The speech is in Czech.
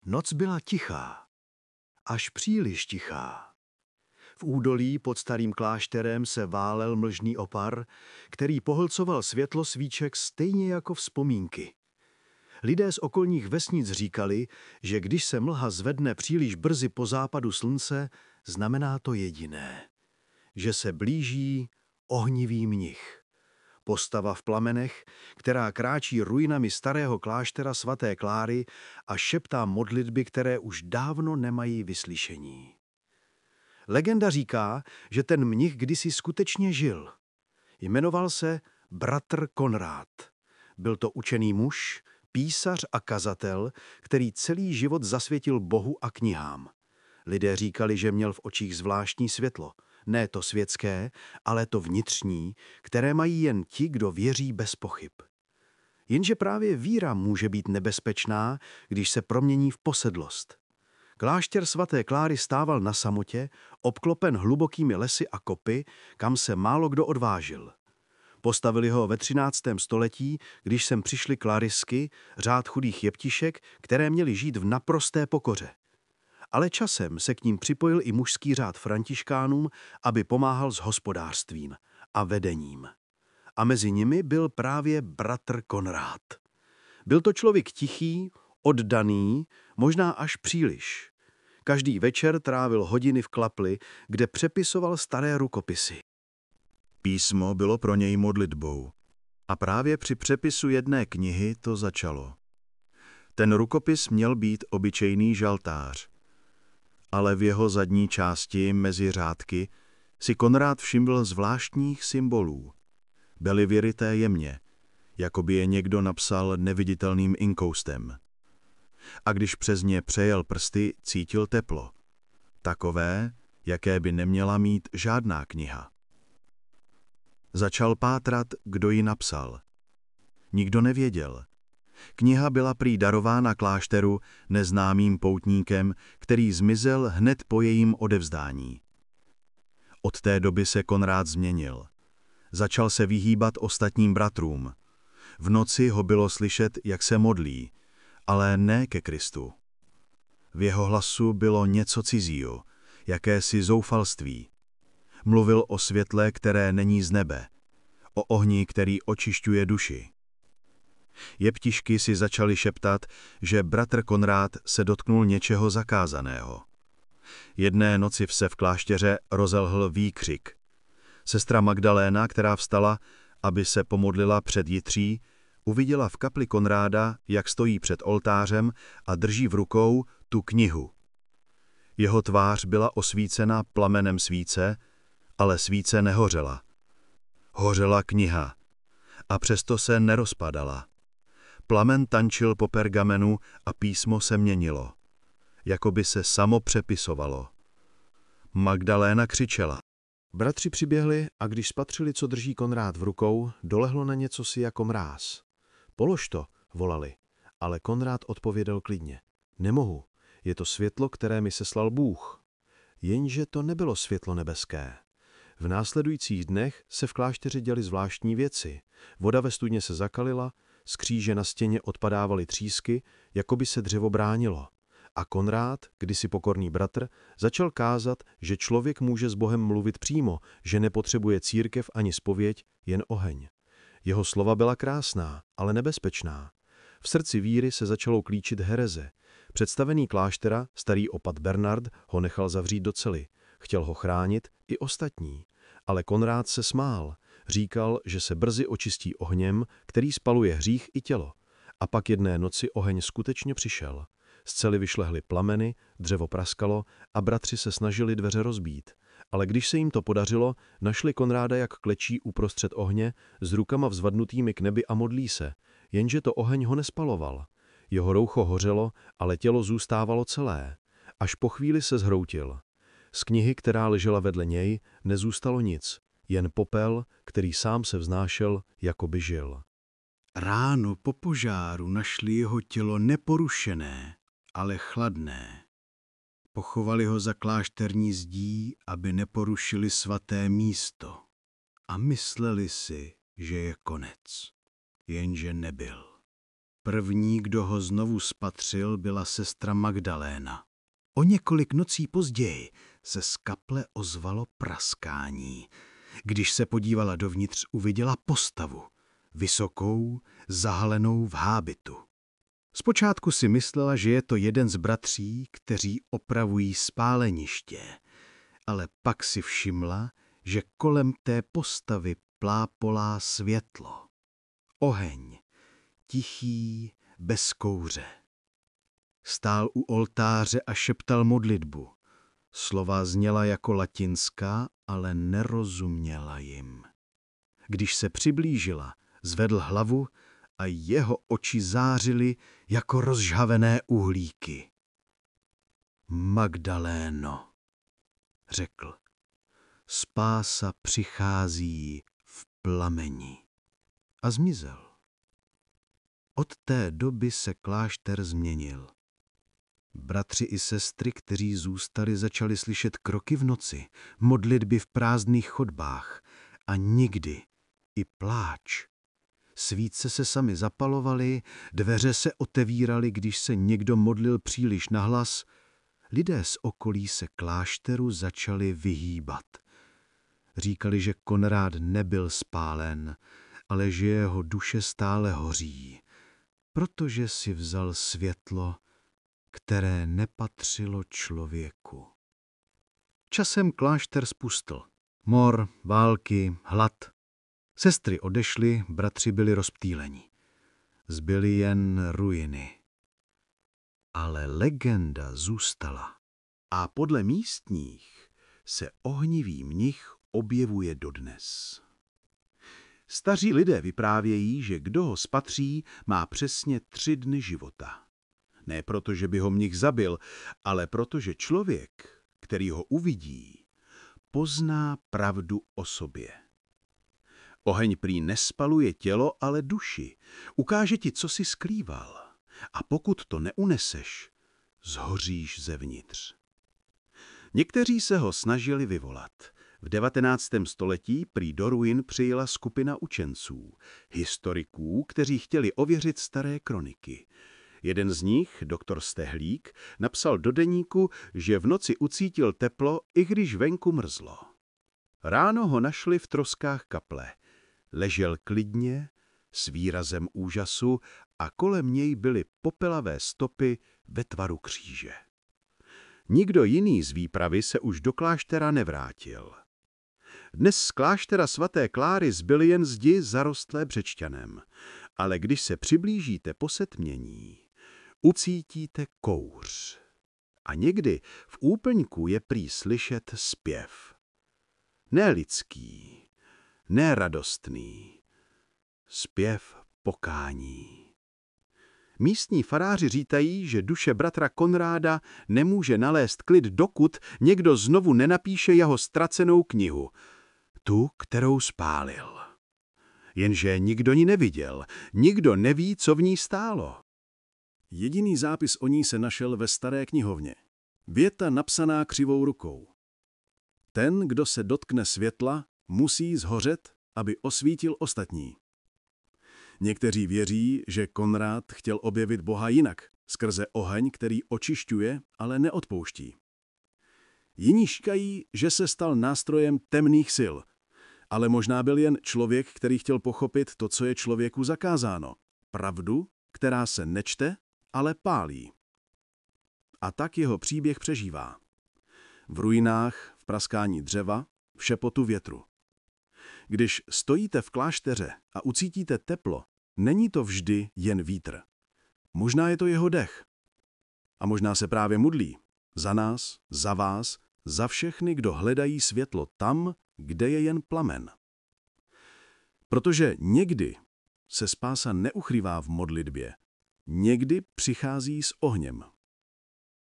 Noc byla tichá, až příliš tichá. V údolí pod starým klášterem se válel mlžný opar, který pohlcoval světlo svíček stejně jako vzpomínky. Lidé z okolních vesnic říkali, že když se mlha zvedne příliš brzy po západu slunce, znamená to jediné, že se blíží ohnivý mnich. Postava v plamenech, která kráčí ruinami starého kláštera svaté Kláry a šeptá modlitby, které už dávno nemají vyslyšení. Legenda říká, že ten mnich kdysi skutečně žil. Jmenoval se bratr Konrád. Byl to učený muž, písař a kazatel, který celý život zasvětil Bohu a knihám. Lidé říkali, že měl v očích zvláštní světlo. Ne to světské, ale to vnitřní, které mají jen ti, kdo věří bez pochyb. Jenže právě víra může být nebezpečná, když se promění v posedlost. Klášter svaté Kláry stával na samotě, obklopen hlubokými lesy a kopy, kam se málo kdo odvážil. Postavili ho ve 13. století, když sem přišli klarisky, řád chudých jeptišek, které měly žít v naprosté pokoře. Ale časem se k ním připojil i mužský řád františkánům, aby pomáhal s hospodářstvím a vedením. A mezi nimi byl právě bratr Konrád. Byl to člověk tichý, oddaný, možná až příliš. Každý večer trávil hodiny v klapli, kde přepisoval staré rukopisy. Písmo bylo pro něj modlitbou. A právě při přepisu jedné knihy to začalo. Ten rukopis měl být obyčejný žaltář. Ale v jeho zadní části mezi řádky si Konrád všiml zvláštních symbolů. Byly vyryté jemně, jako by je někdo napsal neviditelným inkoustem. A když přes ně přejel prsty, cítil teplo. Takové, jaké by neměla mít žádná kniha. Začal pátrat, kdo ji napsal. Nikdo nevěděl. Kniha byla prý darována klášteru neznámým poutníkem, který zmizel hned po jejím odevzdání. Od té doby se Konrád změnil. Začal se vyhýbat ostatním bratrům. V noci ho bylo slyšet, jak se modlí, ale ne ke Kristu. V jeho hlasu bylo něco cizího, jakési zoufalství. Mluvil o světle, které není z nebe, o ohni, který očišťuje duši. Jeptišky si začaly šeptat, že bratr Konrád se dotknul něčeho zakázaného. Jedné noci se v klášteře rozelhl výkřik. Sestra Magdaléna, která vstala, aby se pomodlila před jitří, uviděla v kapli Konráda, jak stojí před oltářem a drží v rukou tu knihu. Jeho tvář byla osvícena plamenem svíce, ale svíce nehořela. Hořela kniha a přesto se nerozpadala. Plamen tančil po pergamenu a písmo se měnilo, jako by se samo přepisovalo. Magdaléna křičela. Bratři přiběhli a když spatřili, co drží Konrád v rukou, dolehlo na něco si jako mráz. Polož to, volali, ale Konrád odpověděl klidně. Nemohu, je to světlo, které mi seslal Bůh. Jenže to nebylo světlo nebeské. V následujících dnech se v klášteře děly zvláštní věci. Voda ve studně se zakalila, z kříže na stěně odpadávaly třísky, jako by se dřevo bránilo. A Konrád, kdysi pokorný bratr, začal kázat, že člověk může s Bohem mluvit přímo, že nepotřebuje církev ani zpověď, jen oheň. Jeho slova byla krásná, ale nebezpečná. V srdci víry se začalo klíčit hereze. Představený kláštera, starý opat Bernard, ho nechal zavřít do cely. Chtěl ho chránit i ostatní. Ale Konrád se smál. Říkal, že se brzy očistí ohněm, který spaluje hřích i tělo. A pak jedné noci oheň skutečně přišel. Z cely vyšlehly plameny, dřevo praskalo a bratři se snažili dveře rozbít. Ale když se jim to podařilo, našli Konráda, jak klečí uprostřed ohně, s rukama vzvednutými k nebi a modlí se, jenže to oheň ho nespaloval. Jeho roucho hořelo, ale tělo zůstávalo celé. Až po chvíli se zhroutil. Z knihy, která ležela vedle něj, nezůstalo nic, jen popel, který sám se vznášel, jako by žil. Ráno po požáru našli jeho tělo neporušené, ale chladné. Pochovali ho za klášterní zdí, aby neporušili svaté místo. A mysleli si, že je konec. Jenže nebyl. První, kdo ho znovu spatřil, byla sestra Magdaléna. O několik nocí později se z kaple ozvalo praskání. Když se podívala dovnitř, uviděla postavu, vysokou, zahalenou v hábitu. Zpočátku si myslela, že je to jeden z bratří, kteří opravují spáleniště, ale pak si všimla, že kolem té postavy plápolá světlo. Oheň, tichý, bez kouře. Stál u oltáře a šeptal modlitbu. Slova zněla jako latinská, ale nerozuměla jim. Když se přiblížila, zvedl hlavu a jeho oči zářily jako rozžhavené uhlíky. Magdaléno, řekl, spása přichází v plameni. A zmizel. Od té doby se klášter změnil. Bratři i sestry, kteří zůstali, začali slyšet kroky v noci, modlitby v prázdných chodbách a nikdy i pláč. Svíce se sami zapalovaly, dveře se otevíraly, když se někdo modlil příliš nahlas. Lidé z okolí se klášteru začali vyhýbat. Říkali, že Konrád nebyl spálen, ale že jeho duše stále hoří, protože si vzal světlo, které nepatřilo člověku. Časem klášter spustl. Mor, války, hlad. Sestry odešly, bratři byli rozptýleni. Zbyly jen ruiny. Ale legenda zůstala. A podle místních se ohnivý mnich objevuje dodnes. Staří lidé vyprávějí, že kdo ho spatří, má přesně 3 dny života. Ne proto, že by ho mnich zabil, ale proto, že člověk, který ho uvidí, pozná pravdu o sobě. Oheň prý nespaluje tělo, ale duši. Ukáže ti, co jsi skrýval. A pokud to neuneseš, zhoříš zevnitř. Někteří se ho snažili vyvolat. V 19. století prý do ruin přijela skupina učenců, historiků, kteří chtěli ověřit staré kroniky. Jeden z nich, doktor Stehlík, napsal do deníku, že v noci ucítil teplo, i když venku mrzlo. Ráno ho našli v troskách kaple. Ležel klidně, s výrazem úžasu a kolem něj byly popelavé stopy ve tvaru kříže. Nikdo jiný z výpravy se už do kláštera nevrátil. Dnes z kláštera svaté Kláry zbyly jen zdi zarostlé břečťanem, ale když se přiblížíte po setmění, ucítíte kouř. A někdy v úplňku je prý slyšet zpěv. Ne lidský, ne radostný, zpěv pokání. Místní faráři říkají, že duše bratra Konráda nemůže nalézt klid, dokud někdo znovu nenapíše jeho ztracenou knihu, tu, kterou spálil. Jenže nikdo ji neviděl, nikdo neví, co v ní stálo. Jediný zápis o ní se našel ve staré knihovně. Věta napsaná křivou rukou. Ten, kdo se dotkne světla, musí zhořet, aby osvítil ostatní. Někteří věří, že Konrád chtěl objevit Boha jinak, skrze oheň, který očišťuje, ale neodpouští. Jiní říkají, že se stal nástrojem temných sil, ale možná byl jen člověk, který chtěl pochopit to, co je člověku zakázáno. Pravdu, která se nečte, ale pálí. A tak jeho příběh přežívá. V ruinách, v praskání dřeva, v šepotu větru. Když stojíte v klášteře a ucítíte teplo, není to vždy jen vítr. Možná je to jeho dech. A možná se právě modlí. Za nás, za vás, za všechny, kdo hledají světlo tam, kde je jen plamen. Protože někdy se spása neuchrývá v modlitbě, někdy přichází s ohněm.